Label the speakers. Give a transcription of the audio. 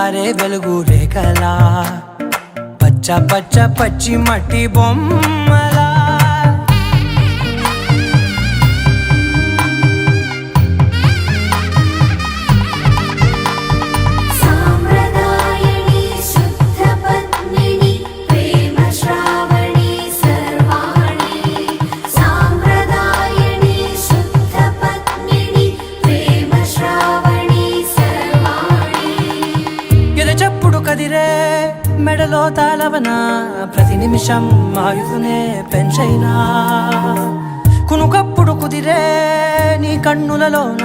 Speaker 1: జారే వెలుగు రేఖలా పచ్చ పచ్చ పచ్చి మట్టి బొమ్మలా చెప్పుడు కదిరే మెడలో తాళవన ప్రతి నిమిషం ఆయుధునే పెంచైనా కునుకప్పుడు కుదిరే నీ కన్నులలోన